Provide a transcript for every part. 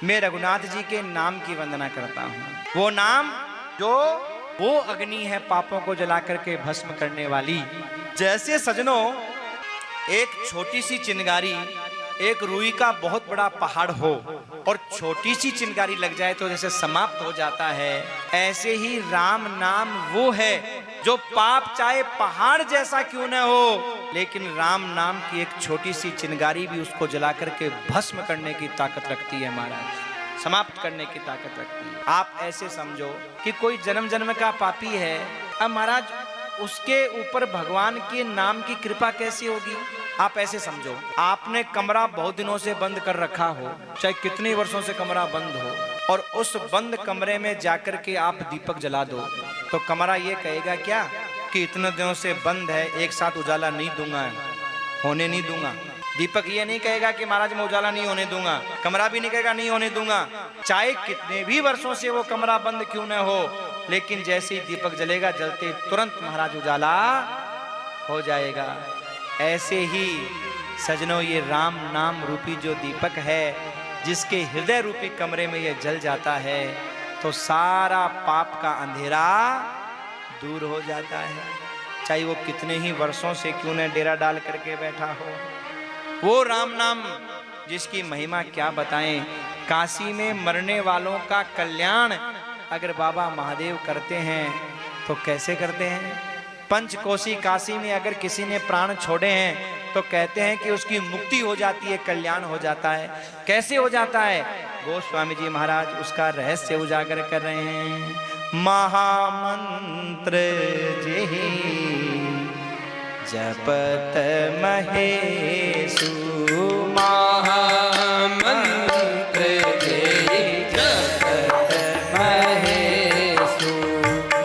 मैं रघुनाथ जी के नाम की वंदना करता हूँ। वो नाम जो वो अग्नि है पापों को जला करके भस्म करने वाली। जैसे सजनों एक छोटी सी चिंगारी एक रुई का बहुत बड़ा पहाड़ हो और छोटी सी चिंगारी लग जाए तो जैसे समाप्त हो जाता है, ऐसे ही राम नाम वो है जो पाप चाहे पहाड़ जैसा क्यों न हो, लेकिन राम नाम की एक छोटी सी चिंगारी भी उसको जला करके भस्म करने की ताकत रखती है महाराज, समाप्त करने की ताकत रखती है। आप ऐसे समझो कि कोई जन्म जन्म का पापी है, अब महाराज उसके ऊपर भगवान के नाम की कृपा कैसी होगी। आप ऐसे समझो आपने कमरा बहुत दिनों से बंद कर रखा हो, चाहे कितने वर्षों से कमरा बंद हो, और उस बंद कमरे में जाकर के आप दीपक जला दो तो कमरा ये कहेगा क्या कि इतने दिनों से बंद है, एक साथ उजाला नहीं दूंगा, होने नहीं दूंगा। दीपक ये नहीं कहेगा कि महाराज मैं उजाला नहीं होने दूंगा, कमरा भी नहीं कहेगा नहीं होने दूंगा, चाहे कितने भी वर्षों से वो कमरा बंद क्यों न हो, लेकिन जैसे ही दीपक जलेगा जलते तुरंत महाराज उजाला हो जाएगा। ऐसे ही सजनों ये राम नाम रूपी जो दीपक है, जिसके हृदय रूपी कमरे में ये जल जाता है तो सारा पाप का अंधेरा दूर हो जाता है, चाहे वो कितने ही वर्षों से क्यों न डेरा डाल करके बैठा हो। वो राम नाम जिसकी महिमा क्या बताएं। काशी में मरने वालों का कल्याण अगर बाबा महादेव करते हैं तो कैसे करते हैं। पंचकोशी काशी में अगर किसी ने प्राण छोड़े हैं तो कहते हैं कि उसकी मुक्ति हो जाती है, कल्याण हो जाता है। कैसे हो जाता है, गोस्वामी जी महाराज उसका रहस्य उजागर कर रहे हैं। महामंत्र जेहि जपत महेशु, महामंत्र जेहि जपत महेशु,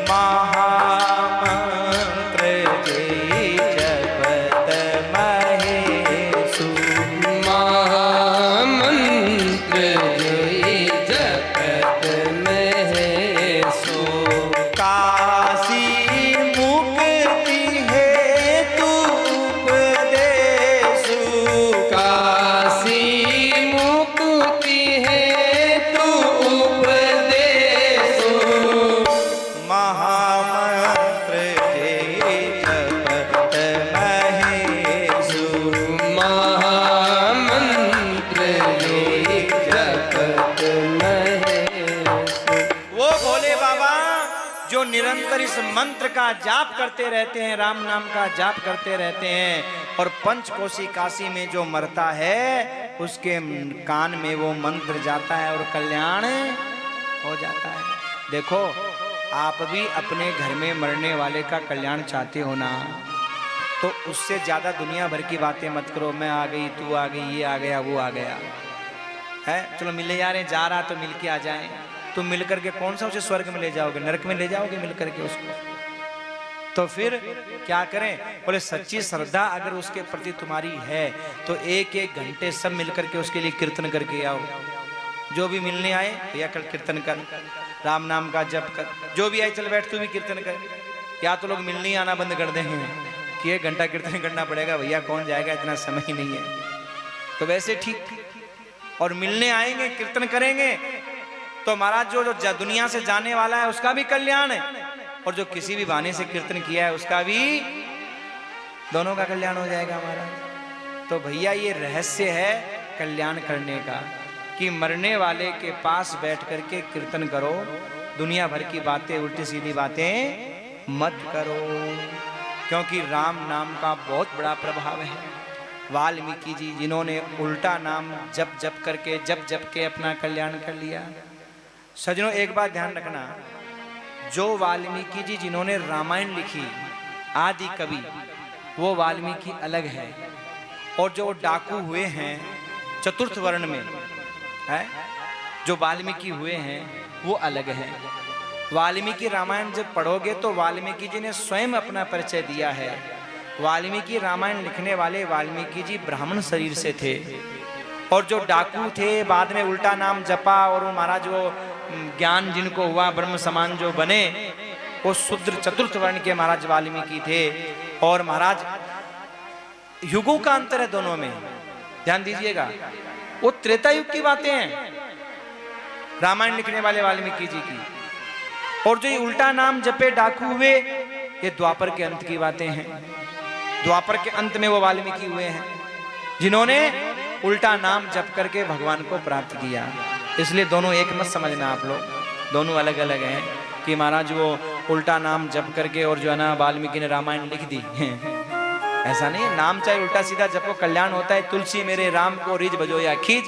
महामंत्र जेहि जपत महेशु, महामंत्र जेहि जपत महेशु। काशी मुक्ति हेतु उपदेशु, काशी मुक्ति हेतु उपदेशु, महामंत्र जेहि जपत महेशु, महामंत्र जेहि जपत महेशु। वो भोले बाबा जो निरंतर इस मंत्र का जाप करते रहते हैं, राम नाम का जाप करते रहते हैं, और पंचकोशी काशी में जो मरता है उसके कान में वो मंत्र जाता है और कल्याण हो जाता है। देखो आप भी अपने घर में मरने वाले का कल्याण चाहते हो ना, तो उससे ज्यादा दुनिया भर की बातें मत करो। मैं आ गई, तू आ गई, ये आ गया, वो आ गया है, चलो मिले जा रहे, जा रहा तो मिल के आ जाए। तुम मिल करके कौन सा उसे स्वर्ग में ले जाओगे, नरक में ले जाओगे मिल करके उसको। तो फिर क्या करें, बोले सच्ची श्रद्धा अगर उसके प्रति तुम्हारी है तो एक एक घंटे सब मिल करके उसके लिए कीर्तन करके आओ। जो भी मिलने आए भैया कल कीर्तन कर, राम नाम का जप कर, जो भी आए चल बैठ तू भी कीर्तन कर। या तो लोग मिलने ही आना बंद कर देंगे कि 1 घंटा कीर्तन करना पड़ेगा, भैया कौन जाएगा, इतना समय ही नहीं है। तो वैसे ठीक, और मिलने आएंगे कीर्तन करेंगे तो महाराज जो दुनिया से जाने वाला है उसका भी कल्याण है, और जो किसी भी बहाने से कीर्तन किया है उसका भी, दोनों का कल्याण हो जाएगा महाराज। तो भैया ये रहस्य है कल्याण करने का कि मरने वाले के पास बैठ करके कीर्तन करो, दुनिया भर की बातें उल्टी सीधी बातें मत करो, क्योंकि राम नाम का बहुत बड़ा प्रभाव है। वाल्मीकि जी जिन्होंने उल्टा नाम जप जप करके जप जप के अपना कल्याण कर लिया। सजनों एक बात ध्यान रखना, जो वाल्मीकि जी जिन्होंने रामायण लिखी आदि कवि, वो वाल्मीकि अलग है, और जो डाकू हुए हैं चतुर्थ वर्ण में है, जो वाल्मीकि हुए हैं वो अलग है। वाल्मीकि रामायण जब पढ़ोगे तो वाल्मीकि जी ने स्वयं अपना परिचय दिया है। वाल्मीकि रामायण लिखने वाले वाल्मीकि जी ब्राह्मण शरीर से थे, और जो डाकू थे बाद में उल्टा नाम जपा और वो महाराज वो ज्ञान जिनको हुआ ब्रह्म समान जो बने, वो शूद्र चतुर्थ वर्ण के महाराज वाल्मीकि थे। और महाराज युगों का अंतर है दोनों में, ध्यान दीजिएगा। वो त्रेता युग की बातें हैं, रामायण लिखने वाले वाल्मीकि जी की। और जो ये उल्टा नाम जपे डाकू हुए, ये द्वापर के अंत की बातें हैं। द्वापर के अंत में वो वाल्मीकि हुए हैं जिन्होंने उल्टा नाम जप करके भगवान को प्राप्त किया। इसलिए दोनों एक मत समझना आप लोग, दोनों अलग अलग हैं कि महाराज वो उल्टा नाम जप करके और जो है ना वाल्मीकि ने रामायण लिख दी। ऐसा नहीं है, नाम चाहे उल्टा सीधा जपो कल्याण होता है। तुलसी मेरे राम को रिज बजो या खींच,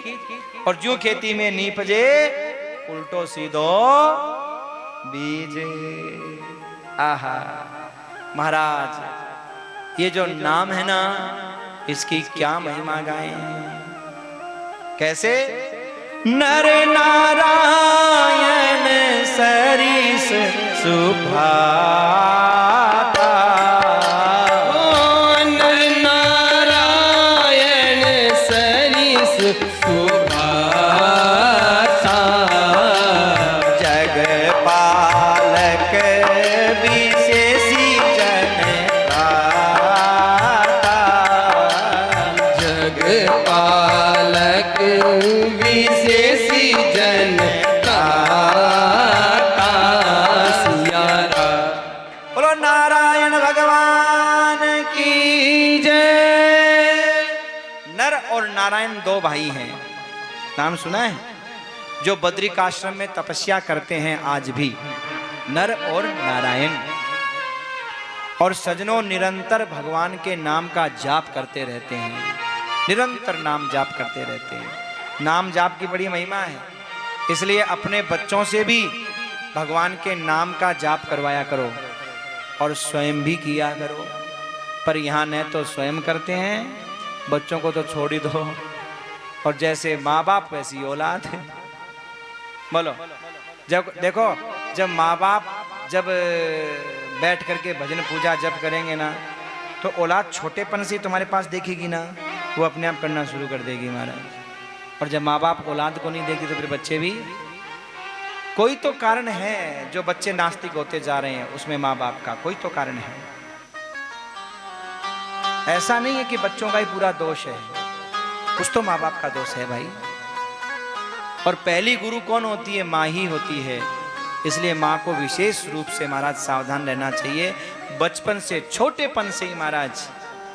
और जो खेती में नीपजे उल्टो सीधो बीजे। आहा महाराज, ये जो नाम है ना, इसकी क्या महिमा गाएं, कैसे? नर नारायण सरिस सुभाता, नर नारायण सरिस सुभाता, जग पालक विशेषी जन त्राता, जग पालक विशेषी जन त्राता। सियारा बोलो नारायण भगवान की जय। नर और नारायण दो भाई हैं, नाम सुना है? जो बद्रिकाश्रम में तपस्या करते हैं आज भी, नर और नारायण। और सजनों निरंतर भगवान के नाम का जाप करते रहते हैं, निरंतर नाम जाप करते रहते हैं। नाम जाप की बड़ी महिमा है, इसलिए अपने बच्चों से भी भगवान के नाम का जाप करवाया करो और स्वयं भी किया करो। पर यहाँ न तो स्वयं करते हैं, बच्चों को तो छोड़ ही दो। और जैसे माँ बाप वैसी औलाद है। बोलो, जब देखो, जब माँ बाप जब बैठ करके भजन पूजा जब करेंगे ना, तो औलाद छोटेपन से तुम्हारे पास देखेगी ना, वो अपने आप करना शुरू कर देगी महाराज। और जब माँ बाप औलाद को नहीं देगी तो फिर बच्चे भी, कोई तो कारण है जो बच्चे नास्तिक होते जा रहे हैं, उसमें माँ बाप का कोई तो कारण है। ऐसा नहीं है कि बच्चों का ही पूरा दोष है, कुछ तो माँ बाप का दोष है भाई। और पहली गुरु कौन होती है? माँ ही होती है। इसलिए माँ को विशेष रूप से महाराज सावधान रहना चाहिए। बचपन से, छोटेपन से ही महाराज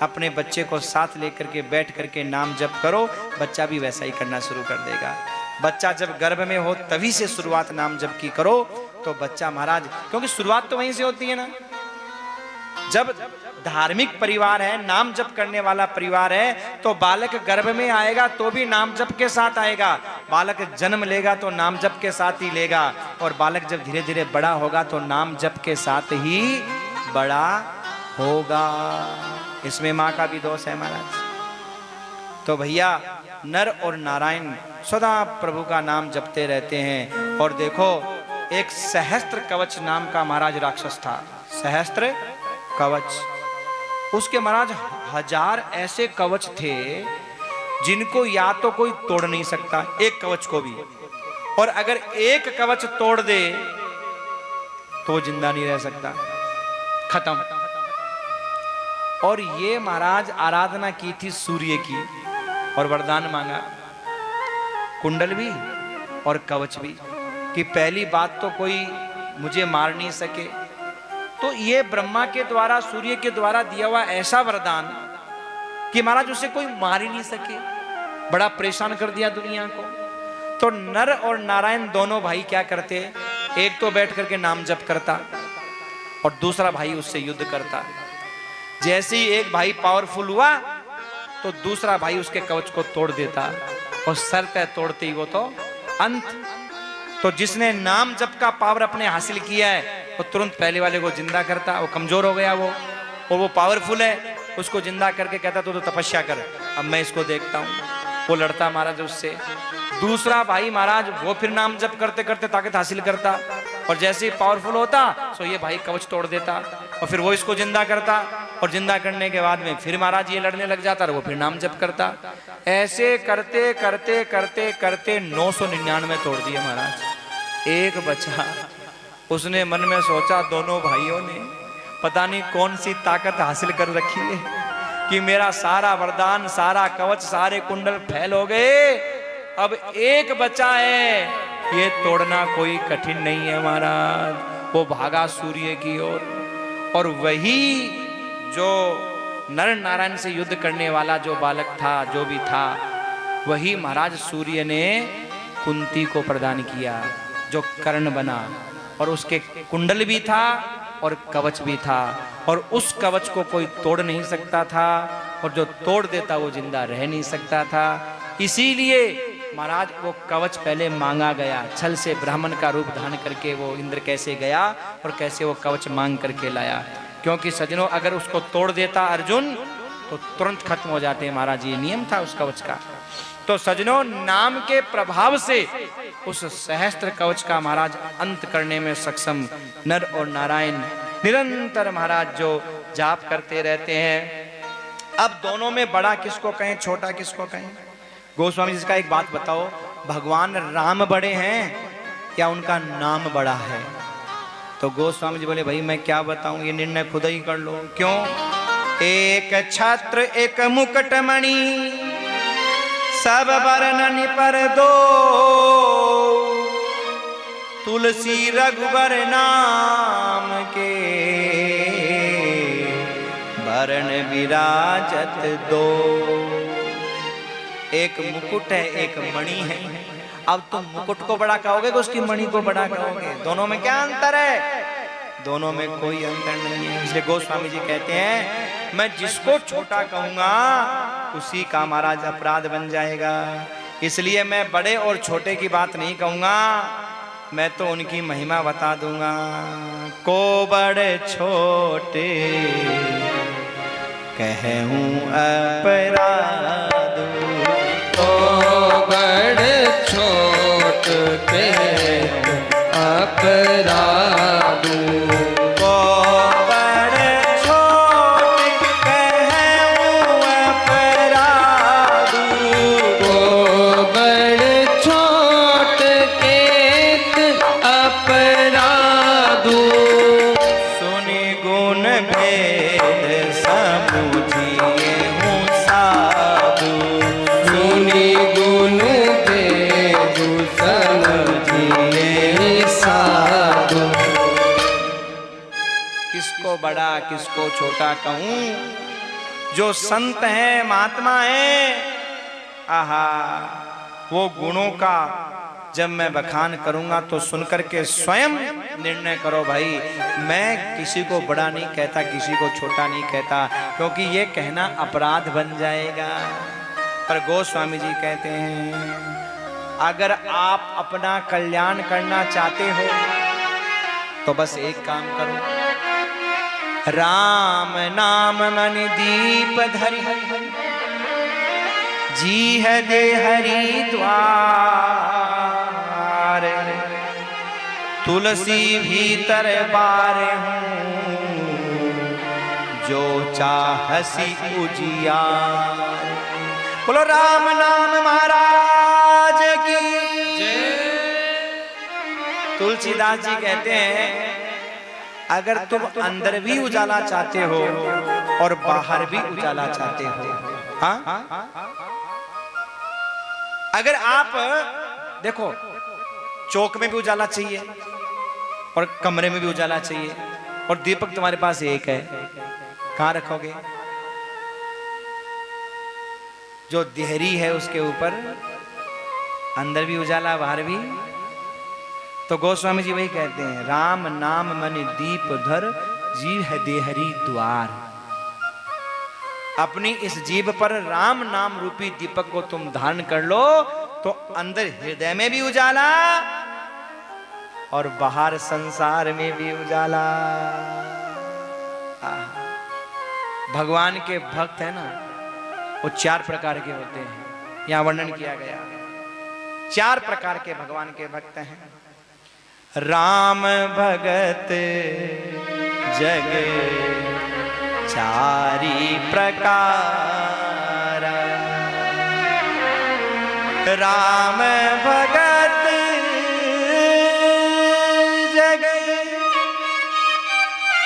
अपने बच्चे को साथ लेकर के बैठ करके नाम जप करो, बच्चा भी वैसा ही करना शुरू कर देगा। बच्चा जब गर्भ में हो तभी से शुरुआत नाम जप की करो, तो बच्चा महाराज, क्योंकि शुरुआत तो वहीं से होती है ना। जब धार्मिक परिवार है, नाम जप करने वाला परिवार है, तो बालक गर्भ में आएगा तो भी नाम जप के साथ आएगा। बालक जन्म लेगा तो नाम जप के साथ ही लेगा, और बालक जब धीरे धीरे बड़ा होगा तो नाम जप के साथ ही बड़ा होगा। इसमें माँ का भी दोष है महाराज। तो भैया, नर और नारायण सदा प्रभु का नाम जपते रहते हैं। और देखो, एक सहस्त्र कवच नाम का महाराज राक्षस था, सहस्त्र कवच। उसके महाराज 1000 ऐसे कवच थे जिनको या तो कोई तोड़ नहीं सकता, एक कवच को भी। और अगर एक कवच तोड़ दे तो वो जिंदा नहीं रह सकता, खत्म। और ये महाराज आराधना की थी सूर्य की, और वरदान मांगा, कुंडल भी और कवच भी, कि पहली बात तो कोई मुझे मार नहीं सके। तो ये ब्रह्मा के द्वारा, सूर्य के द्वारा दिया हुआ ऐसा वरदान कि महाराज उसे कोई मार ही नहीं सके, बड़ा परेशान कर दिया दुनिया को। तो नर और नारायण दोनों भाई क्या करते, एक तो बैठ करके नाम जप करता और दूसरा भाई उससे युद्ध करता। जैसे ही एक भाई पावरफुल हुआ तो दूसरा भाई उसके कवच को तोड़ देता, और सर तय तोड़ते ही वो तो अंत। तो जिसने नाम जप का पावर अपने हासिल किया है, वो तुरंत पहले वाले को जिंदा करता। वो कमजोर हो गया वो, और वो पावरफुल है, उसको जिंदा करके कहता तो तपस्या कर, अब मैं इसको देखता हूँ। वो लड़ता महाराज उससे। दूसरा भाई महाराज वो फिर नाम जप करते करते ताकत हासिल करता, और जैसे ही पावरफुल होता सो ये भाई कवच तोड़ देता, और फिर वो इसको जिंदा करता, और जिंदा करने के बाद में फिर महाराज ये लड़ने लग जाता, और वो फिर नाम जप करता। ऐसे करते करते करते करते 999 तोड़ दिए महाराज। एक बचा। उसने मन में सोचा, दोनों भाइयों ने पता नहीं कौन सी ताकत हासिल कर रखी है कि मेरा सारा वरदान, सारा कवच, सारे कुंडल फैल हो गए, अब एक बचा है, ये तोड़ना कोई कठिन नहीं है महाराज। वो भागा सूर्य की ओर, और वही जो नर नारायण से युद्ध करने वाला जो बालक था, जो भी था, वही महाराज सूर्य ने कुंती को प्रदान किया, जो कर्ण बना, और उसके कुंडल भी था और कवच भी था, और उस कवच को कोई तोड़ नहीं सकता था, और जो तोड़ देता वो जिंदा रह नहीं सकता था। इसीलिए महाराज वो कवच पहले मांगा गया। छल से ब्राह्मण का रूप धारण करके वो इंद्र कैसे गया और कैसे वो कवच मांग करके लाया, क्योंकि सजनों अगर उसको तोड़ देता अर्जुन तो तुरंत खत्म हो जाते हैं महाराज, ये नियम था उस कवच का। तो सजनों नाम के प्रभाव से उस सहस्त्र कवच का महाराज अंत करने में सक्षम नर और नारायण निरंतर महाराज जो जाप करते रहते हैं। अब दोनों में बड़ा किसको कहें, छोटा किसको कहें? गोस्वामी जी का एक बात बताओ, भगवान राम बड़े हैं या उनका नाम बड़ा है? तो गोस्वामी जी बोले भाई मैं क्या बताऊं, ये निर्णय खुद ही कर लो। क्यों? एक छत्र एक मुकुटमणि सब वर्णन पर दो, तुलसी रघुबर नाम के वर्ण विराजत दो। एक मुकुट है, एक मणि है। अब तुम मुकुट को बड़ा कहोगे कि उसकी मणि को बड़ा कहोगे? दोनों में क्या अंतर है? दोनों में कोई अंतर नहीं है। इसलिए गोस्वामी जी कहते हैं मैं जिसको छोटा कहूंगा उसी का महाराज अपराध बन जाएगा। इसलिए मैं बड़े और छोटे की बात नहीं कहूंगा, मैं तो उनकी महिमा बता दूंगा। को बड़े छोटे कहूं अपराध, तो बड़ छोट के अपराध, को बड़ छोट कहूं अपराध, को बड़ छोट के अपराध। सुनि गुण भेद समुझिए हूँ साधु, सुनि गुण भेद समझिए साधु। किसको बड़ा किसको छोटा कहूं? जो संत हैं महात्मा हैं, आहा वो गुणों का जब मैं बखान करूंगा तो सुनकर के स्वयं निर्णय करो भाई। मैं किसी को बड़ा नहीं कहता, किसी को छोटा नहीं कहता, क्योंकि ये कहना अपराध बन जाएगा। पर गोस्वामी जी कहते हैं अगर आप अपना कल्याण करना चाहते हो तो बस एक काम करो, राम नाम मन दीप धरि, जी है दे हरि द्वार, तुलसी भीतर बार हूँ जो चाहसी उजियार। बोलो राम नाम महाराज की जय। तुलसीदास जी कहते हैं अगर तुम अंदर भी उजाला चाहते हो और बाहर भी उजाला चाहते हो, हाँ, अगर आप देखो चौक में भी उजाला चाहिए और कमरे में भी उजाला चाहिए, और दीपक तुम्हारे पास एक है, कहां रखोगे? जो देहरी है उसके ऊपर, अंदर भी उजाला बाहर भी। तो गोस्वामी जी वही कहते हैं राम नाम मन दीप धर, जीव है देहरी द्वार। अपनी इस जीभ पर राम नाम रूपी दीपक को तुम धारण कर लो तो अंदर हृदय में भी उजाला और बाहर संसार में भी उजाला। भगवान के भक्त है ना, वो 4 प्रकार के होते हैं, यहां वर्णन किया गया। 4 प्रकार के भगवान के भक्त हैं। राम भगत जग चारी प्रकार, राम भगत जग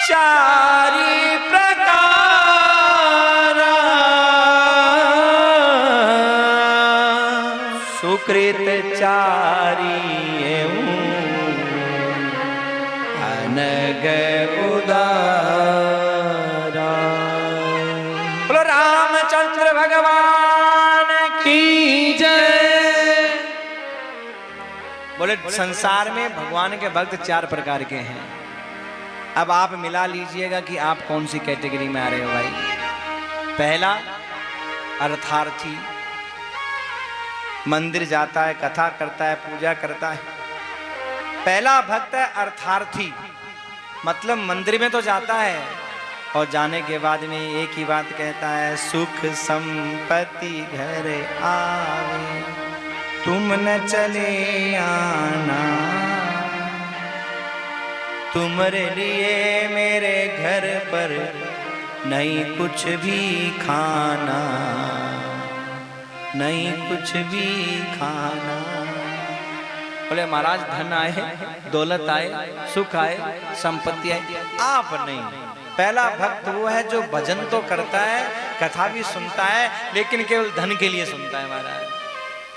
चारी प्रकार, सुकृत चारी गए उदारा। बोलो रामचंद्र भगवान की जय। बोले संसार में भगवान के भक्त 4 प्रकार के हैं। अब आप मिला लीजिएगा कि आप कौन सी कैटेगरी में आ रहे हो भाई। पहला अर्थार्थी, मंदिर जाता है, कथा करता है, पूजा करता है। पहला भक्त है अर्थार्थी, मतलब मंदिर में तो जाता है और जाने के बाद में एक ही बात कहता है, सुख संपत्ति घर आवे तुम न चले आना, तुम्हारे लिए मेरे घर पर नहीं कुछ भी खाना, नहीं कुछ भी खाना। बोले महाराज धन आए, दौलत आए, सुख आए, संपत्ति आए, आप नहीं। पहला भक्त वो है जो भजन तो करता है, कथा भी सुनता है, लेकिन केवल धन के लिए सुनता है महाराज,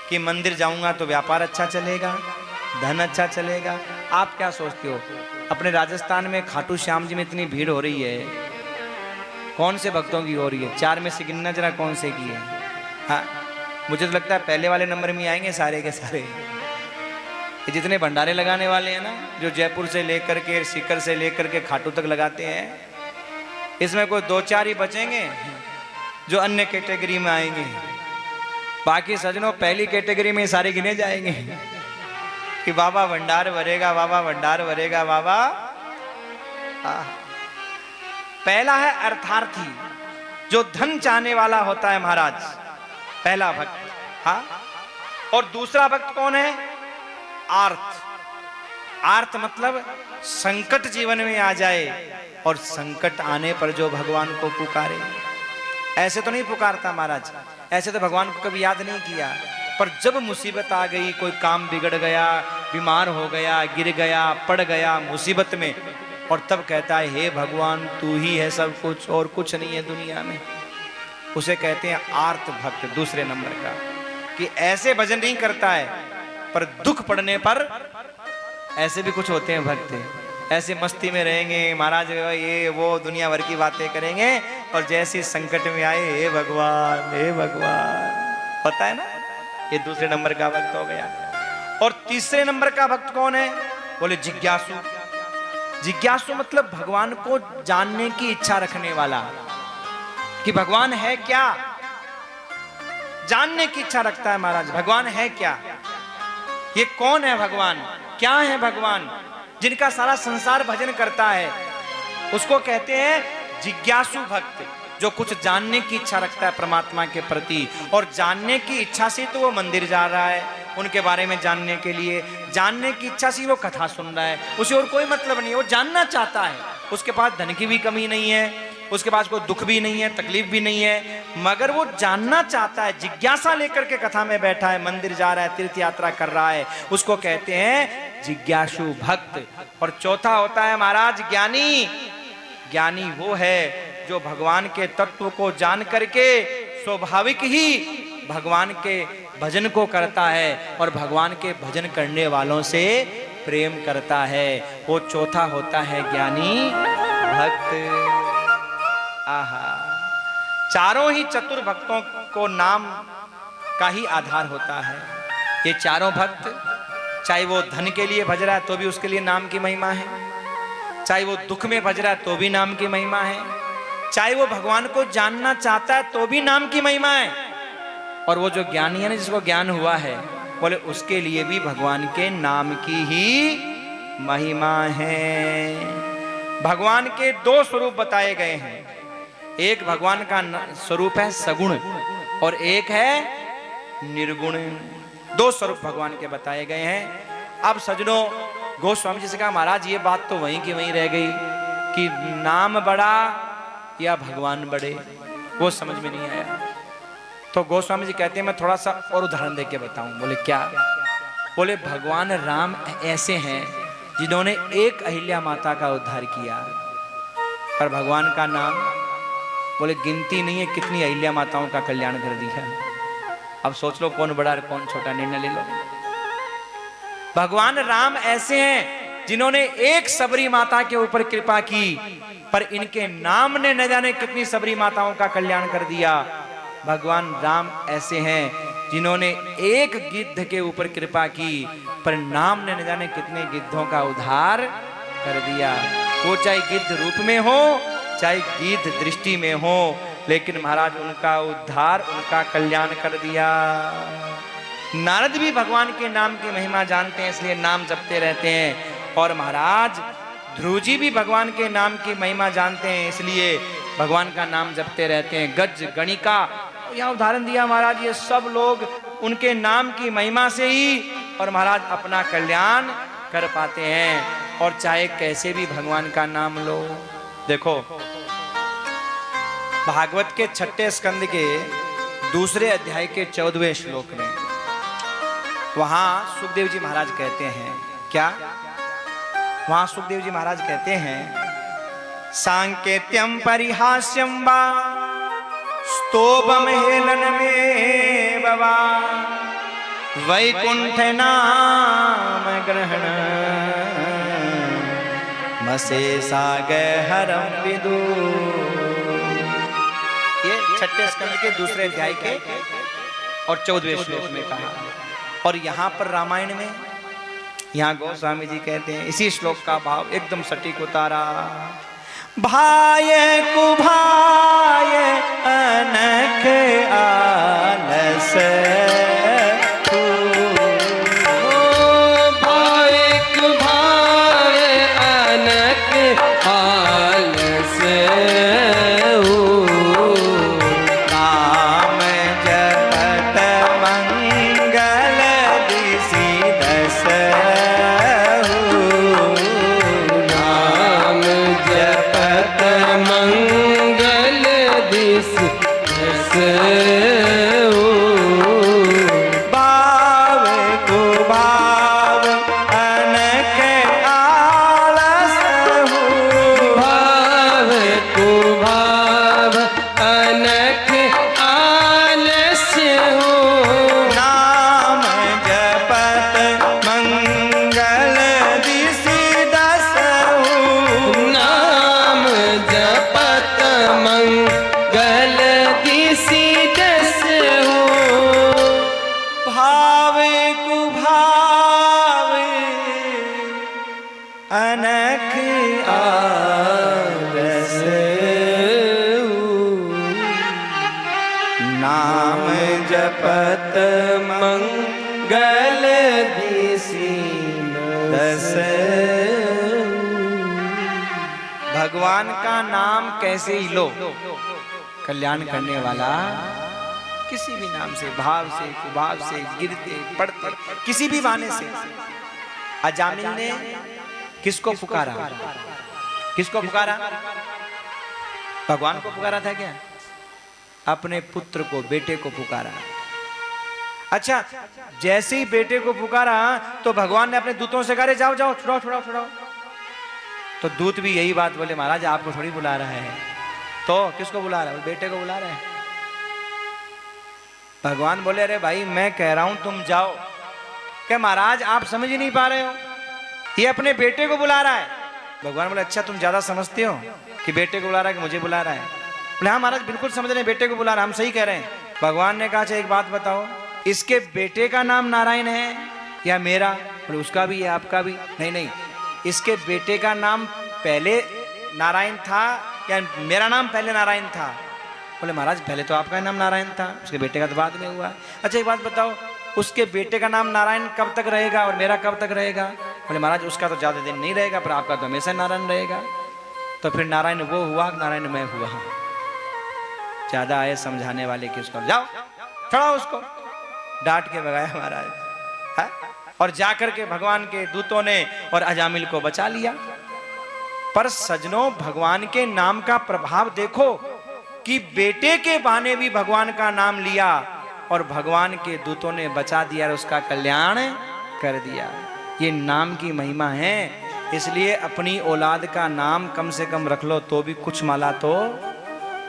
कि मंदिर जाऊंगा तो व्यापार अच्छा चलेगा, धन अच्छा चलेगा। आप क्या सोचते हो अपने राजस्थान में खाटू श्याम जी में इतनी भीड़ हो रही है, कौन से भक्तों की हो रही है? 4 में से गिनना जरा कौन से की है। हाँ, मुझे तो लगता है पहले वाले नंबर में आएंगे सारे के सारे। ये जितने भंडारे लगाने वाले हैं ना, जो जयपुर से लेकर के सीकर से लेकर के खाटू तक लगाते हैं, इसमें कोई 2-4 ही बचेंगे जो अन्य कैटेगरी में आएंगे। बाकी सजनों पहली कैटेगरी में सारे गिने जाएंगे कि बाबा भंडार भरेगा, बाबा भंडार भरेगा, बाबा। पहला है अर्थार्थी, जो धन चाहने वाला होता है महाराज, पहला भक्त। हाँ, और दूसरा भक्त कौन है? आर्त। आर्त मतलब संकट जीवन में आ जाए और संकट आने पर जो भगवान को पुकारे। ऐसे तो नहीं पुकारता महाराज, ऐसे तो भगवान को कभी याद नहीं किया, पर जब मुसीबत आ गई, कोई काम बिगड़ गया, बीमार हो गया, गिर गया, पड़ गया मुसीबत में, और तब कहता है हे भगवान तू ही है सब कुछ और कुछ नहीं है दुनिया में, उसे कहते हैं आर्त भक्त। दूसरे नंबर का, कि ऐसे भजन नहीं करता है, पर दुख पड़ने पर ऐसे भी कुछ होते हैं भक्त, ऐसे मस्ती में रहेंगे महाराज, ये वो दुनिया भर की बातें करेंगे, और जैसे संकट में आए हे भगवान, हे भगवान, पता है ना, ये दूसरे नंबर का भक्त हो गया। और तीसरे नंबर का भक्त कौन है? बोले जिज्ञासु। जिज्ञासु मतलब भगवान को जानने की इच्छा रखने वाला, कि भगवान है क्या, जानने की इच्छा रखता है महाराज, भगवान है क्या, ये कौन है भगवान, क्या है भगवान, जिनका सारा संसार भजन करता है, उसको कहते हैं जिज्ञासु भक्त, जो कुछ जानने की इच्छा रखता है परमात्मा के प्रति, और जानने की इच्छा से तो वो मंदिर जा रहा है उनके बारे में जानने के लिए, जानने की इच्छा से वो कथा सुन रहा है, उसे और कोई मतलब नहीं है, वो जानना चाहता है, उसके पास धन की भी कमी नहीं है, उसके पास कोई दुख भी नहीं है, तकलीफ भी नहीं है, मगर वो जानना चाहता है, जिज्ञासा लेकर के कथा में बैठा है, मंदिर जा रहा है, तीर्थ यात्रा कर रहा है, उसको कहते हैं जिज्ञासु भक्त। और चौथा होता है महाराज ज्ञानी। ज्ञानी वो है जो भगवान के तत्व को जान करके स्वाभाविक ही भगवान के भजन को करता है और भगवान के भजन करने वालों से प्रेम करता है, वो चौथा होता है ज्ञानी भक्त। आहा, चारों ही चतुर भक्तों को नाम का ही आधार होता है। ये चारों भक्त, चाहे वो धन के लिए भज रहा है तो भी उसके लिए नाम की महिमा है, चाहे वो दुख में भज रहा है तो भी नाम की महिमा है, चाहे वो भगवान को जानना चाहता है तो भी नाम की महिमा है, और वो जो ज्ञानी है ना, जिसको ज्ञान हुआ है, बोले उसके लिए भी भगवान के नाम की ही महिमा है। भगवान के दो स्वरूप बताए गए हैं, एक भगवान का स्वरूप है सगुण और एक है निर्गुण। दो स्वरूप भगवान के बताए गए हैं। अब सजनों, गोस्वामी जी से कहा महाराज ये बात तो वहीं की वहीं रह गई कि नाम बड़ा या भगवान बड़े, वो समझ में नहीं आया। तो गोस्वामी जी कहते हैं मैं थोड़ा सा और उदाहरण देके बताऊं। बोले क्या? बोले भगवान राम ऐसे हैं जिन्होंने एक अहिल्या माता का उद्धार किया, पर भगवान का नाम बोले गिनती नहीं है कितनी अहिल्या माताओं का कल्याण कर दिया। अब सोच लो कौन बड़ा और कौन छोटा, निर्णय ले लो। भगवान राम ऐसे हैं जिन्होंने एक सबरी माता के ऊपर कृपा की, पर इनके नाम ने न जाने कितनी सबरी माताओं का कल्याण कर दिया। भगवान राम ऐसे हैं जिन्होंने एक गिद्ध के ऊपर कृपा की, पर नाम ने न जाने कितने गिद्धों का उद्धार कर दिया। वो चाहे गिद्ध रूप में हो, चाहे गिद्ध दृष्टि में हो, लेकिन महाराज उनका उद्धार, उनका कल्याण कर दिया। नारद भी भगवान के नाम की महिमा जानते हैं, इसलिए नाम जपते रहते हैं। और महाराज ध्रुव जी भी भगवान के नाम की महिमा जानते हैं, इसलिए भगवान का नाम जपते रहते हैं। गज गणिका यहाँ उदाहरण दिया महाराज, ये सब लोग उनके नाम की महिमा से ही और महाराज अपना कल्याण कर पाते हैं। और चाहे कैसे भी भगवान का नाम लो। देखो भागवत के 6ठे स्कंद के 2 अध्याय के 14वें श्लोक में वहां सुखदेव जी महाराज कहते हैं क्या? वहां सुखदेव जी महाराज कहते हैं, सांकेत्यम परिहास्यम वा स्तोभम हेलन में बवा वैकुंठ नाम ग्रहण मसे सागहरम विदु। ये 6ठे स्कंद के 2 अध्याय के और 14वें श्लोक में कहा। और यहाँ पर रामायण में यहाँ गोस्वामी जी कहते हैं, इसी श्लोक का भाव एकदम सटीक उतारा। भाय कुभाय अनख आलस अनख आलस नाम जपत मंगल दिसीन दस। भगवान का नाम कैसे ही लो, कल्याण करने वाला किसी भी नाम से, भाव से, कुभाव से, गिरते पड़ते किसी भी बहाने से। अजामिल ने किसको पुकारा? किसको पुकारा? भगवान को पुकारा था क्या? अपने पुत्र को, बेटे को पुकारा। अच्छा, जैसे ही बेटे को पुकारा तो भगवान ने अपने दूतों से कहा, जाओ जाओ छुड़ाओ छुड़ाओ छुड़ाओ। तो दूत भी यही बात बोले, महाराज आपको थोड़ी बुला रहा है। तो किसको बुला रहा है? बेटे को बुला रहा है। भगवान बोले, अरे भाई मैं कह रहा हूं तुम जाओ। क्या महाराज आप समझ ही नहीं पा रहे हो, ये अपने बेटे को बुला रहा है। भगवान बोले, अच्छा तुम ज्यादा समझते हो कि बेटे को बुला रहा है कि मुझे बुला रहा है? बोले, हाँ महाराज बिल्कुल समझ रहे हैं, बेटे को बुला रहा है, हम सही कह रहे हैं। भगवान ने कहा, अच्छा एक बात बताओ, इसके बेटे का नाम नारायण है या मेरा? बोले, उसका भी है, आपका भी? नहीं नहीं, इसके बेटे का नाम पहले नारायण था या मेरा नाम पहले नारायण था? बोले, महाराज पहले तो आपका नाम नारायण था, उसके बेटे का तो बाद में हुआ। अच्छा एक बात बताओ, उसके बेटे का नाम नारायण कब तक रहेगा और मेरा कब तक रहेगा? बोले, महाराज उसका तो ज्यादा दिन नहीं रहेगा, पर आपका तो हमेशा नारायण रहेगा। तो फिर नारायण वो हुआ, नारायण मैं हुआ। ज्यादा आए समझाने वाले की उसको जाओ छड़ाओ, उसको डांट के भगाया महाराज। है? और जाकर के भगवान के दूतों ने और अजामिल को बचा लिया। पर सजनों, भगवान के नाम का प्रभाव देखो कि बेटे के बहाने भी भगवान का नाम लिया और भगवान के दूतों ने बचा दिया और उसका कल्याण कर दिया। ये नाम की महिमा है। इसलिए अपनी औलाद का नाम कम से कम रख लो तो भी कुछ माला तो।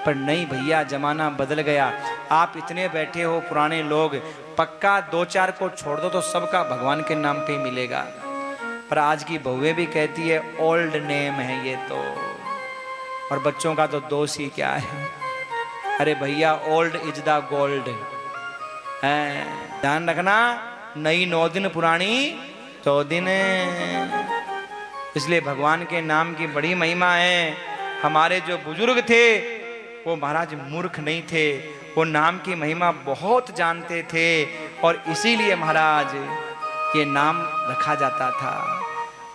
पर नहीं भैया, जमाना बदल गया। आप इतने बैठे हो पुराने लोग, पक्का 2-4 को छोड़ दो तो सबका भगवान के नाम पे मिलेगा। पर आज की बहुएं भी कहती है ओल्ड नेम है ये तो। और बच्चों का तो दोष ही क्या है। अरे भैया ओल्ड इज द गोल्ड है, ध्यान रखना। नई 9 दिन पुरानी 100 दिन। इसलिए भगवान के नाम की बड़ी महिमा है। हमारे जो बुजुर्ग थे वो महाराज मूर्ख नहीं थे, वो नाम की महिमा बहुत जानते थे और इसीलिए महाराज ये नाम रखा जाता था।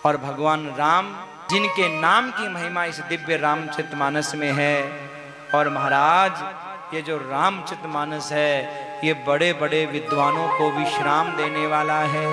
और भगवान राम जिनके नाम की महिमा इस दिव्य रामचरितमानस में है। और महाराज ये जो रामचरितमानस है ये बड़े बड़े विद्वानों को विश्राम देने वाला है।